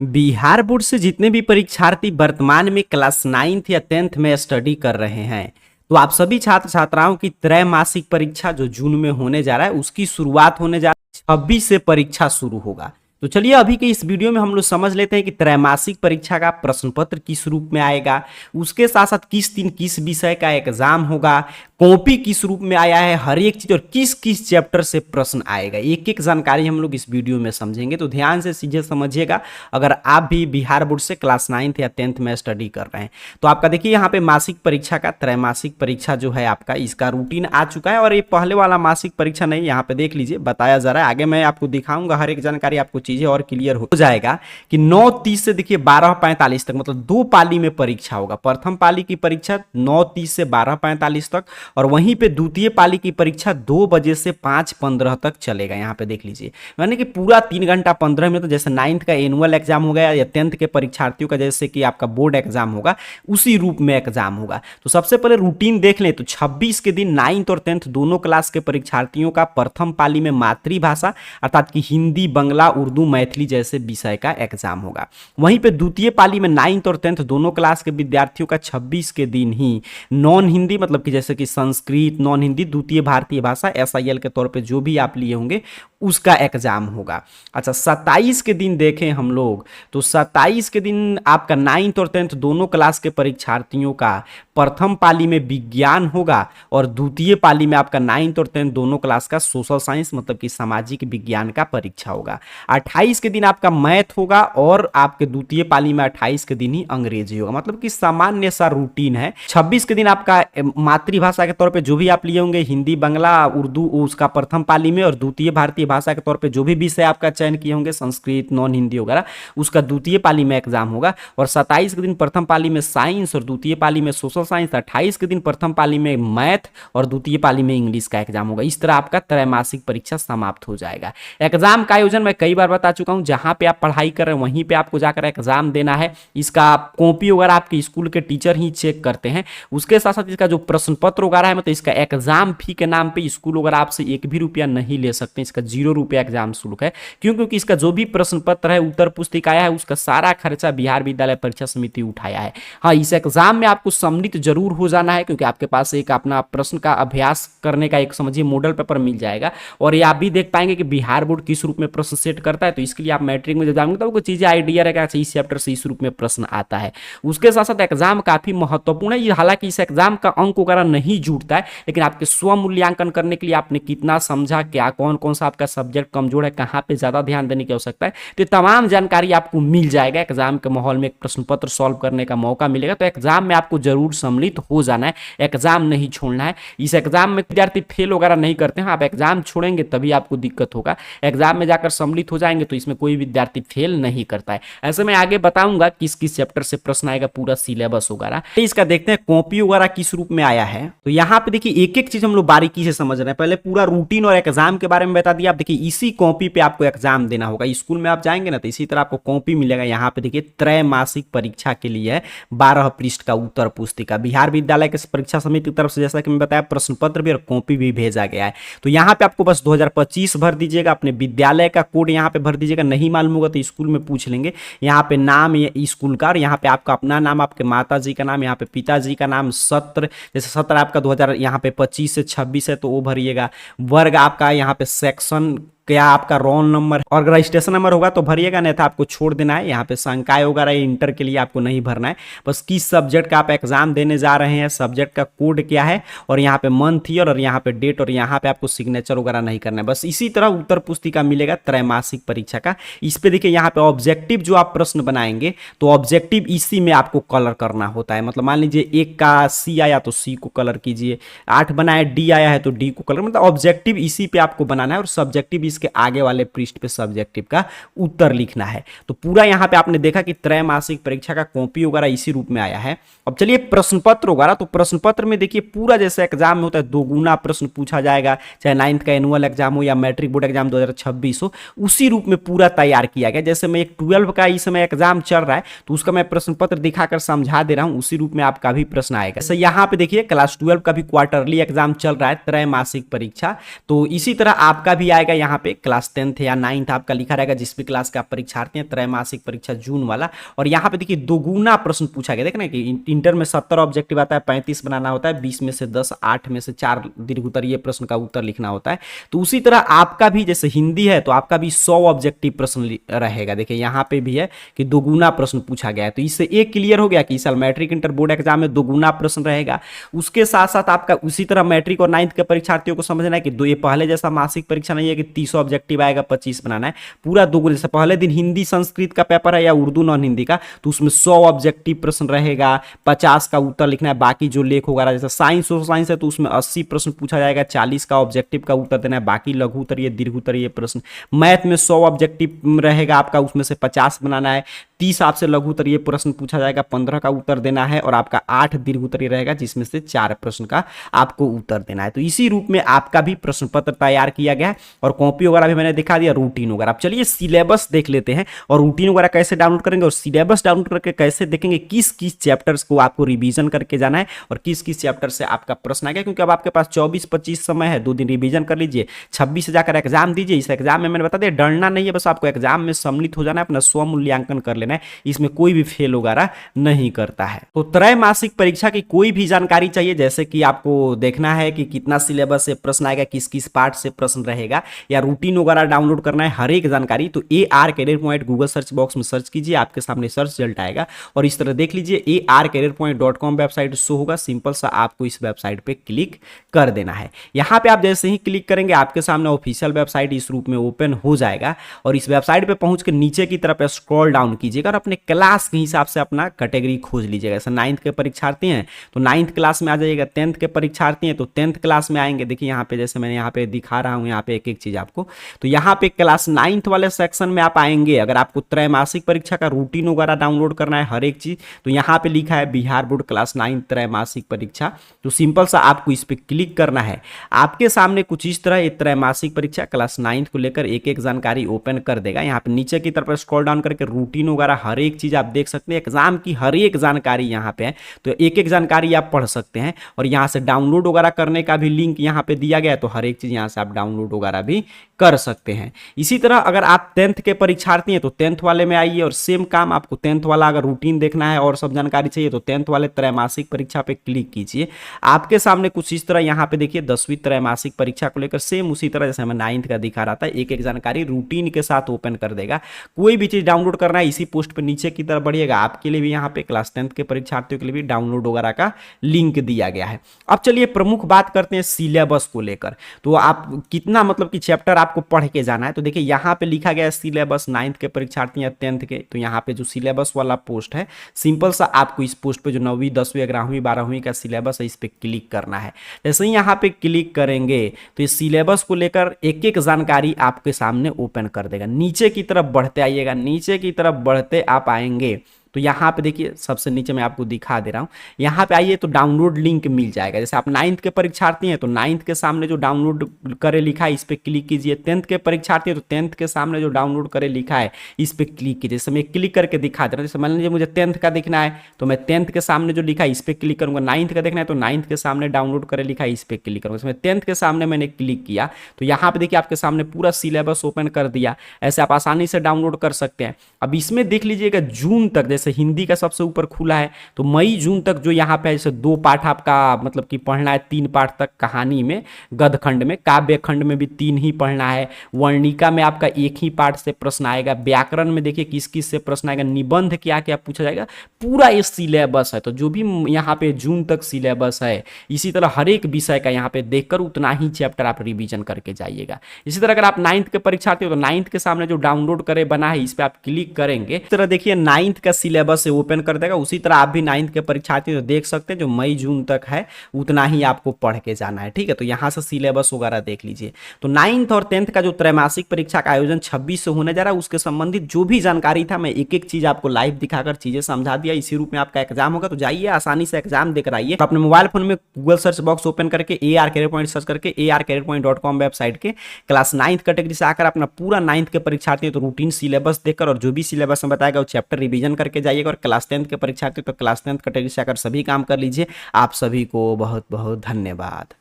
Bihar board से जितने भी परीक्षार्थी वर्तमान में क्लास 9th या 10th में स्टडी कर रहे हैं, तो आप सभी छात्र छात्राओं की त्रैमासिक परीक्षा जो जून में होने जा रहा है उसकी शुरुआत होने जा रही है। 26 से परीक्षा शुरू होगा। तो चलिए अभी के इस वीडियो में हम लोग समझ लेते हैं कि त्रैमासिक परीक्षा का प्रश्न पत्र किस रूप में आएगा, उसके साथ साथ किस दिन किस विषय का एग्जाम होगा, कॉपी किस रूप में आया है, हर एक चीज और किस किस चैप्टर से प्रश्न आएगा, एक एक जानकारी हम लोग इस वीडियो में समझेंगे। तो ध्यान से चीजें समझिएगा। अगर आप भी बिहार बोर्ड से क्लास 9th या 10th में स्टडी कर रहे हैं तो आपका देखिए यहाँ पे मासिक परीक्षा का त्रैमासिक परीक्षा जो है आपका इसका रूटीन आ चुका है। और ये पहले वाला मासिक परीक्षा नहीं, यहाँ पे देख लीजिए बताया जा रहा है, आगे मैं आपको दिखाऊंगा हर एक जानकारी, आपको चीजें और क्लियर हो जाएगा कि 9:30 से देखिए 12:45 तक, मतलब दो पाली में परीक्षा होगा। प्रथम पाली की परीक्षा 9:30 से 12:45 तक और वहीं पे द्वितीय पाली की परीक्षा 2 बजे से 5:15 तक चलेगा। यहाँ पे देख लीजिए यानी कि पूरा 3 घंटा 15 मिनट, जैसे 9th का एनुअल एग्जाम हो गया या 10th के परीक्षार्थियों का जैसे कि आपका बोर्ड एग्जाम होगा उसी रूप में एग्जाम होगा। तो सबसे पहले रूटीन देख लें तो 26 के दिन 9th और 10th दोनों क्लास के परीक्षार्थियों का प्रथम पाली में मातृभाषा अर्थात कि हिंदी, बंगला, उर्दू, मैथिली जैसे विषय का एग्जाम होगा। वहीं पे द्वितीय पाली में 9th और 10th दोनों क्लास के विद्यार्थियों का 26 के दिन ही नॉन हिंदी, मतलब कि जैसे कि संस्कृत, नॉन हिंदी, द्वितीय भारतीय भाषा एसआईएल के तौर पे जो भी आप लिए होंगे उसका एग्जाम होगा। अच्छा 27 के दिन देखें हम लोग तो 27 के दिन आपका 9th और 10th दोनों क्लास के परीक्षार्थियों का प्रथम पाली में विज्ञान होगा और द्वितीय पाली में आपका 9th और 10th दोनों क्लास का सोशल साइंस मतलब कि सामाजिक विज्ञान का परीक्षा होगा। 28 के दिन आपका मैथ होगा और आपके द्वितीय पाली में 28 के दिन ही अंग्रेजी होगा, मतलब कि सामान्य सा रूटीन है। 26 के दिन आपका मातृभाषा के तौर पे जो भी आप लिए होंगे हिंदी, बंगला, उर्दू उसका प्रथम पाली में और द्वितीय भारतीय भाषा के तौर पे जो भी विषय आपका चयन किए होंगे संस्कृत, नॉन हिंदी वगैरह उसका द्वितीय पाली में एग्जाम होगा। और 27 के दिन प्रथम पाली में साइंस और द्वितीय पाली में सोशल साइंस, 28 के दिन प्रथम पाली में मैथ और द्वितीय पाली में इंग्लिश का एग्जाम होगा। इस तरह आपका त्रैमासिक परीक्षा समाप्त हो जाएगा। एग्जाम का आयोजन मैं कई बार बता चुका हूं, जहां पे आप पढ़ाई कर रहे हैं वहीं पे आपको जाकर एग्जाम देना है। इसका कॉपी वगैरह आपके स्कूल के टीचर ही चेक करते हैं। उसके साथ साथ इसका जो प्रश्न पत्र वगैरह है मतलब इसका एग्जाम फी के नाम पे स्कूल वगैरह आपसे एक भी रुपया नहीं ले सकते। इसका 0 रुपया एग्जाम शुल्क है। क्यों? क्योंकि इसका जो भी प्रश्न पत्र है, उत्तर पुस्तिका है, उसका सारा खर्चा बिहार विद्यालय परीक्षा समिति उठाया है। हाँ, इस एग्जाम में आपको सम्मिलित जरूर हो जाना है क्योंकि आपके पास एक अपना प्रश्न का अभ्यास करने का एक समझिए मॉडल पेपर मिल जाएगा। और ये आप भी देख पाएंगे कि बिहार बोर्ड किस रूप में प्रश्न सेट करता है। तो इसके लिए आप मैट्रिक में जब जाएंगे तो आपको चीजें आइडिया रहेगा इस चैप्टर से इस रूप में प्रश्न आता है। उसके साथ साथ एग्जाम काफी महत्वपूर्ण है। हालांकि इस एग्जाम का अंक वगैरह नहीं जुड़ता है, लेकिन आपके स्व मूल्यांकन करने के लिए आपने कितना समझा, क्या कौन कौन सा आपका सब्जेक्ट कमजोर है, कहाँ पे ज्यादा ध्यान देने की आवश्यकता है, तो तमाम जानकारी आपको मिल जाएगा। एग्जाम के माहौल में एक प्रश्न पत्र सॉल्व करने का मौका मिलेगा। तो एग्जाम में आपको जरूर सम्मिलित हो जाना है, एग्जाम नहीं छोड़ना है। इस एग्जाम में विद्यार्थी फेल वगैरह नहीं करते हैं। आप एग्जाम छोड़ेंगे तभी आपको दिक्कत होगा। एग्जाम में जाकर सम्मिलित हो जाएंगे तो इसमें कोई विद्यार्थी फेल नहीं करता है। ऐसे में आगे बताऊंगा किस किस चैप्टर से प्रश्न आएगा, पूरा सिलेबस वगैरह। इसका देखते हैं कॉपी वगैरह किस रूप में आया है। तो यहाँ पे देखिए एक एक चीज हम लोग बारीकी से समझ रहे हैं। पहले पूरा रूटीन और एग्जाम के बारे में बता दिया। आप देखिए इसी कॉपी पे आपको एग्जाम देना होगा। स्कूल में आप जाएंगे ना तो इसी तरह आपको कॉपी मिलेगा। यहाँ पे देखिए त्रैमासिक परीक्षा के लिए 12 पृष्ठ का उत्तर पुस्तिका बिहार विद्यालय के परीक्षा समिति की तरफ से, जैसा कि मैं बताया, प्रश्न पत्र भी और कॉपी भी भेजा गया है। तो यहाँ पे आपको बस 2025 भर दीजिएगा, अपने विद्यालय का कोड यहाँ पे भर दीजिएगा। नहीं मालूम होगा तो स्कूल में पूछ लेंगे। यहाँ पे नाम स्कूल का और यहाँ पे आपका अपना नाम, आपके माता जी का नाम, यहाँ पे पिताजी का नाम, सत्र जैसे सत्र आपका 2000 यहाँ पे 25 से 26 है तो वो भरिएगा। वर्ग आपका यहाँ पे सेक्शन क्या, आपका रोल नंबर और अगर रजिस्ट्रेशन नंबर होगा तो भरिएगा, नहीं था आपको छोड़ देना है। यहाँ पे संकाय वगैरह इंटर के लिए आपको नहीं भरना है। बस किस सब्जेक्ट का आप एग्जाम देने जा रहे हैं, सब्जेक्ट का कोड क्या है और यहाँ पे मंथ ईयर और यहाँ पे डेट और यहाँ पे आपको सिग्नेचर वगैरह नहीं करना है। बस इसी तरह उत्तर पुस्तिका मिलेगा त्रैमासिक परीक्षा का। इस पे देखिए यहाँ पे ऑब्जेक्टिव जो आप प्रश्न बनाएंगे तो ऑब्जेक्टिव इसी में आपको कलर करना होता है। मतलब मान लीजिए 1 का सी आया तो सी को कलर कीजिए, 8 बनाया डी आया है तो डी को कलर, मतलब ऑब्जेक्टिव इसी पे आपको बनाना है और सब्जेक्टिव के आगे वाले पृष्ठ पे सब्जेक्टिव का उत्तर लिखना है। तो पूरा यहां पे आपने देखा कि त्रैमासिक परीक्षा का कॉपी वगैरह इसी रूप में आया है। अब चलिए प्रश्न पत्र वगैरह, तो प्रश्न पत्र में देखिए पूरा जैसे एग्जाम में होता है 2 गुना प्रश्न पूछा जाएगा, चाहे 9th का एनुअल एग्जाम हो या मैट्रिक बोर्ड एग्जाम 2026 हो, उसी रूप में पूरा तैयार किया गया। जैसे मैं एक 12 का इस समय एग्जाम चल रहा है तो उसका मैं प्रश्न पत्र दिखाकर समझा दे रहा हूं, उसी रूप में आपका भी प्रश्न आएगा। जैसे यहाँ पे देखिए क्लास 12 का भी क्वार्टरली एग्जाम चल रहा है, त्रैमासिक परीक्षा, तो इसी तरह आपका भी आएगा। यहाँ पे पे क्लास 10th या 9th आपका लिखा रहेगा, जिस भी क्लास का परीक्षार्थी हैं, त्रैमासिक परीक्षा जून वाला। और यहाँ पे देखिए दोगुना प्रश्न पूछा गया, देखना कि इंटर में 70 ऑब्जेक्टिव आता है, 35 बनाना होता है, 20 में से 10, 8 में से 4 दीर्घ उत्तरीय प्रश्न का उत्तर लिखना होता है। तो उसी तरह आपका भी जैसे हिंदी है तो आपका भी 100 ऑब्जेक्टिव प्रश्न रहेगा। देखिए यहाँ पे भी है कि दोगुना प्रश्न पूछा गया है, तो इससे एक क्लियर हो गया कि इस साल मैट्रिक इंटर बोर्ड एग्जाम में दोगुना प्रश्न रहेगा। उसके साथ साथ आपका उसी तरह मैट्रिक और 9th के परीक्षार्थियों को समझना है कि ये पहले जैसा मासिक परीक्षा नहीं है कि 30 ऑब्जेक्टिव आएगा, 25 बनाना है, पूरा दोगुना। जैसे पहले दिन हिंदी संस्कृत का पेपर है या उर्दू नॉन हिंदी का, तो उसमें 100 ऑब्जेक्टिव प्रश्न रहेगा, 50 का उत्तर लिखना है, बाकी जो लेख होगा, जैसे साइंस और साइंस है तो उसमें 80 प्रश्न पूछा जाएगा, 40 का ऑब्जेक्टिव का उत्तर देना है, बाकी लघु उत्तरीय दीर्घ उत्तरीय प्रश्न। मैथ में 100 ऑब्जेक्टिव रहेगा आपका, उसमें से 50 बनाना है, 30 आपसे लघु उत्तरीय प्रश्न पूछा जाएगा, 15 का उत्तर देना है, और आपका 8 दीर्घ उत्तरीय रहेगा, जिसमें से 4 प्रश्न का आपको उत्तर देना है। तो इसी रूप में आपका भी प्रश्न पत्र तैयार किया गया है, और कॉपी वगैरह भी मैंने दिखा दिया, रूटीन वगैरह। अब चलिए सिलेबस देख लेते हैं, और रूटीन वगैरह कैसे डाउनलोड करेंगे, और सिलेबस डाउनलोड करके कैसे देखेंगे किस किस चैप्टर्स को आपको रिवीजन करके जाना है, और किस किस चैप्टर से आपका प्रश्न आ गया। क्योंकि अब आपके पास 24-25 समय है, 2 दिन रिवीजन कर लीजिए, 26 से जाकर एग्जाम दीजिए। इस एग्जाम में मैंने बता दिया डरना नहीं है, बस आपको एग्जाम में सम्मिलित हो जाना है, अपना स्व मूल्यांकन कर लेना है, इसमें कोई भी फेल वगैरह नहीं करता है। तो त्रैमासिक परीक्षा की कोई भी जानकारी चाहिए, जैसे कि आपको देखना है कि कितना सिलेबस से प्रश्न आएगा, किस किस पार्ट से प्रश्न रहेगा, या रूटीन वगैरह डाउनलोड करना है, हर एक जानकारी, तो AR career point Google search box में सर्च कीजिए, आपके सामने सर्च रिजल्ट आएगा, और इस तरह देख लीजिए arcareerpoint.com वेबसाइट शो होगा। सिंपल सा आपको इस वेबसाइट पे क्लिक कर देना है। यहाँ पे आप जैसे ही क्लिक करेंगे आपके सामने ऑफिशियल वेबसाइट इस रूप में ओपन हो जाएगा, और इस वेबसाइट पे पहुंच के नीचे की तरफ स्क्रॉल डाउन कीजिएगा, और अपने क्लास के हिसाब से अपना कैटेगरी खोज लीजिएगा। जैसे 9th के परीक्षार्थी हैं तो 9th क्लास में आ जाइएगा, 10th के परीक्षार्थी हैं तो 10th क्लास में आएंगे। देखिए यहाँ पे जैसे मैंने यहाँ पे दिखा रहा हूँ, यहाँ पे एक एक चीज आपको, तो यहाँ पे क्लास 9th वाले सेक्शन में आप आएंगे। अगर आपको त्रैमासिक परीक्षा का रूटीन वगैरह डाउनलोड करना है हर एक चीज, तो यहाँ पे लिखा है बिहार बोर्ड क्लास 9 त्रैमासिक परीक्षा, तो सिंपल सा आपको इस पे क्लिक करना है। आपके सामने कुछ इस तरह ये त्रैमासिक परीक्षा क्लास 9 को लेकर एक एक जानकारी ओपन कर देगा। यहाँ पे नीचे की तरफ स्क्रॉल डाउन करके रूटीन वगैरह हर एक चीज आप देख सकते हैं, एग्जाम की हर एक जानकारी यहाँ पे है, तो एक एक जानकारी आप पढ़ सकते हैं। और यहाँ से डाउनलोड वगैरह करने का भी लिंक यहाँ पे दिया गया है, तो हर एक चीज यहाँ से आप डाउनलोड वगैरह भी कर सकते हैं। इसी तरह अगर आप 10th के परीक्षार्थी हैं तो 10th वाले में आइए, और सेम काम आपको 10th वाला अगर रूटीन देखना है और सब जानकारी चाहिए तो 10th वाले त्रैमासिक परीक्षा पे क्लिक कीजिए। आपके सामने कुछ इस तरह यहाँ पे देखिए 10वीं त्रैमासिक परीक्षा को लेकर सेम उसी तरह जैसे हमें 9th का दिखा रहा था, एक एक जानकारी रूटीन के साथ ओपन कर देगा। कोई भी चीज डाउनलोड करना है इसी पोस्ट पे नीचे की तरफ बढ़िएगा, आपके लिए भी यहाँ पे क्लास 10th के परीक्षार्थियों के लिए भी डाउनलोड वगैरह का लिंक दिया गया है। अब चलिए प्रमुख बात करते हैं सिलेबस को लेकर, तो आप कितना मतलब कि चैप्टर आपको पढ़ के जाना है। तो देखिए यहाँ पे लिखा गया है सिलेबस 9th के परीक्षार्थी या 10th के, तो यहाँ पे जो सिलेबस वाला पोस्ट है, सिंपल सा आपको इस पोस्ट पे जो 9वीं 10वीं 11वीं 12वीं का सिलेबस है इस पे क्लिक करना है। जैसे ही यहाँ पे क्लिक करेंगे तो इस सिलेबस को लेकर एक एक जानकारी आपके सामने ओपन कर देगा। नीचे की तरफ बढ़ते आइएगा, नीचे की तरफ बढ़ते आप आएंगे तो यहाँ पे देखिए सबसे नीचे मैं आपको दिखा दे रहा हूँ, यहाँ पे आइए तो डाउनलोड लिंक मिल जाएगा। जैसे आप 9th के परीक्षार्थी हैं तो 9th के सामने जो डाउनलोड करे लिखा है इस पे क्लिक कीजिए। 10th के परीक्षार्थी हैं तो 10th के सामने जो डाउनलोड करे लिखा है इस पे क्लिक कीजिए। जैसे मैं क्लिक करके दिखा दे रहा हूँ, जैसे मान लीजिए मुझे 10th का देखना है तो मैं 10th के सामने जो लिखा है इस पे क्लिक करूंगा। 9th का देखना है तो 9th के सामने डाउनलोड करे लिखा है इस पे क्लिक करूंगा। जैसे 10th के सामने मैंने क्लिक किया तो यहाँ पे देखिए आपके सामने पूरा सिलेबस ओपन कर दिया। ऐसे आप आसानी से डाउनलोड कर सकते हैं। अब इसमें देख लीजिएगा जून तक, जैसे हिंदी का सबसे ऊपर खुला है तो मई जून तक जो यहाँ पे जैसे 2 पाठ आपका मतलब कि पढ़ना है, 3 पाठ तक कहानी में, गद्य खंड में, काव्य खंड में भी 3 ही पढ़ना है, वर्णिका में आपका 1 ही पाठ से प्रश्न आएगा, व्याकरण में देखिए किस किस से प्रश्न आएगा, निबंध क्या क्या पूछा जाएगा, पूरा ये सिलेबस है। तो जो भी यहाँ पे जून तक सिलेबस है इसी तरह हर एक विषय का यहाँ पे देखकर उतना ही चैप्टर आप रिवीजन करके जाइएगा। इसी तरह अगर आप 9th के परीक्षार्थी हो तो 9th के सामने जो डाउनलोड करे बना है इस पे आप क्लिक करेंगे, इस तरह देखिए 9th का सिलेबस से ओपन कर देगा। उसी तरह आप भी 9th के परीक्षार्थी तो देख सकते हैं जो मई जून तक है उतना ही आपको पढ़ के जाना है, ठीक है। तो यहाँ से सिलेबस वगैरह देख लीजिए। तो 9th और 10th का जो त्रैमासिक परीक्षा का आयोजन 26 से होने जा रहा है उसके संबंधित जो भी जानकारी था मैं एक एक चीज आपको लाइव दिखाकर चीजें समझा दिया। इसी रूप में आपका एग्जाम होगा, तो जाइए आसानी से एग्जाम देकर आइए। तो अपने मोबाइल फोन में गूगल सर्च बॉक्स ओपन करके AR कैरियर पॉइंट सर्च करके arcareerpoint.com वेबसाइट के क्लास 9th कैटेगरी से आकर अपना पूरा 9th के परीक्षार्थी तो रूटीन सिलेबस देखकर और जो भी सिलेबस में बताएगा वो चैप्टर रिवीजन करके जाइएगा। और क्लास 10th के परीक्षार्थी तो क्लास 10th कैटेगरी से आकर सभी काम कर लीजिए। आप सभी को बहुत बहुत धन्यवाद।